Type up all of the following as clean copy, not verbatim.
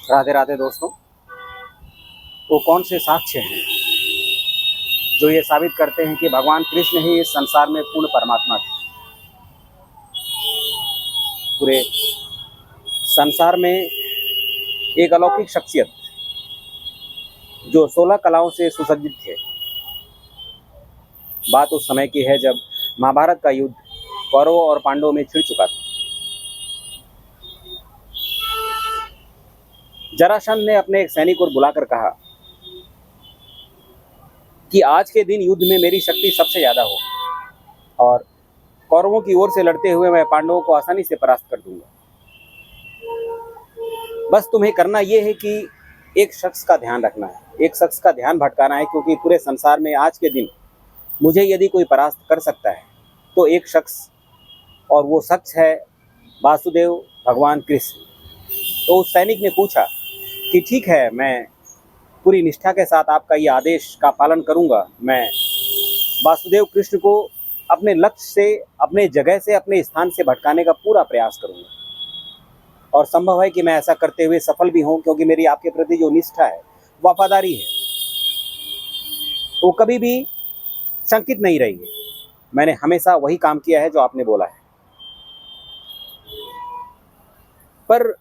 राधे राधे दोस्तों। वो कौन से साक्ष्य हैं जो ये साबित करते हैं कि भगवान कृष्ण ही इस संसार में पूर्ण परमात्मा थे। पूरे संसार में एक अलौकिक शख्सियत जो 16 कलाओं से सुसज्जित थे। बात उस समय की है जब महाभारत का युद्ध कौरवों और पांडवों में छिड़ चुका था। जरासंध ने अपने एक सैनिक को बुलाकर कहा कि आज के दिन युद्ध में मेरी शक्ति सबसे ज्यादा होगी और कौरवों की ओर से लड़ते हुए मैं पांडवों को आसानी से परास्त कर दूंगा। बस तुम्हें करना यह है कि एक शख्स का ध्यान रखना है, एक शख्स का ध्यान भटकाना है, क्योंकि पूरे संसार में आज के दिन मुझे यदि कोई परास्त कर सकता है तो एक शख्स, और वो शख्स है वासुदेव भगवान कृष्ण। तो उस सैनिक ने पूछा कि ठीक है, मैं पूरी निष्ठा के साथ आपका ये आदेश का पालन करूंगा। मैं वासुदेव कृष्ण को अपने लक्ष्य से, अपने जगह से, अपने स्थान से भटकाने का पूरा प्रयास करूंगा और संभव है कि मैं ऐसा करते हुए सफल भी हूं, क्योंकि मेरी आपके प्रति जो निष्ठा है, वफादारी है, वो कभी भी शंकित नहीं रही है। मैंने हमेशा वही काम किया है जो आपने बोला है। पर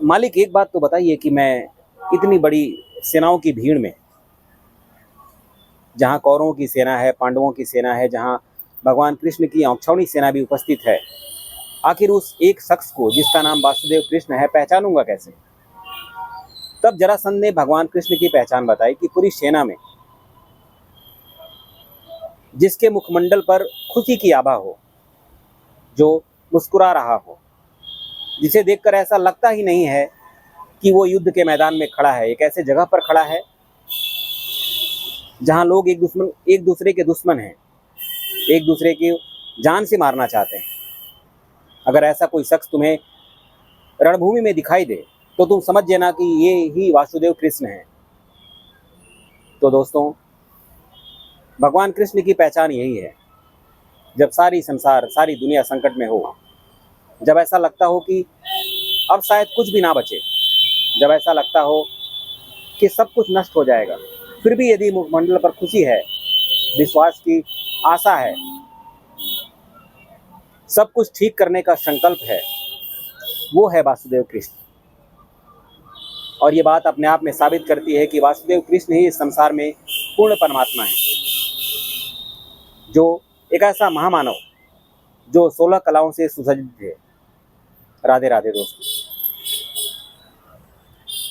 मालिक, एक बात तो बताइए कि मैं इतनी बड़ी सेनाओं की भीड़ में, जहां कौरवों की सेना है, पांडवों की सेना है, जहां भगवान कृष्ण की औक्षौणी सेना भी उपस्थित है, आखिर उस एक शख्स को जिसका नाम वासुदेव कृष्ण है पहचानूंगा कैसे? तब जरासंध ने भगवान कृष्ण की पहचान बताई कि पूरी सेना में जिसके मुखमंडल पर खुशी की आभा हो, जो मुस्कुरा रहा हो, जिसे देखकर ऐसा लगता ही नहीं है कि वो युद्ध के मैदान में खड़ा है, एक ऐसे जगह पर खड़ा है जहां लोग एक दूसरे के दुश्मन हैं, एक दूसरे की जान से मारना चाहते हैं। अगर ऐसा कोई शख्स तुम्हें रणभूमि में दिखाई दे तो तुम समझ लेना कि ये ही वासुदेव कृष्ण है। तो दोस्तों, भगवान कृष्ण की पहचान यही है। जब सारी दुनिया संकट में हो, जब ऐसा लगता हो कि अब शायद कुछ भी ना बचे, जब ऐसा लगता हो कि सब कुछ नष्ट हो जाएगा, फिर भी यदि मुखमंडल पर खुशी है, विश्वास की आशा है, सब कुछ ठीक करने का संकल्प है, वो है वासुदेव कृष्ण। और ये बात अपने आप में साबित करती है कि वासुदेव कृष्ण ही इस संसार में पूर्ण परमात्मा है, जो एक ऐसा महामानव जो 16 कलाओं से सुसज्जित थे। राधे राधे दोस्तों।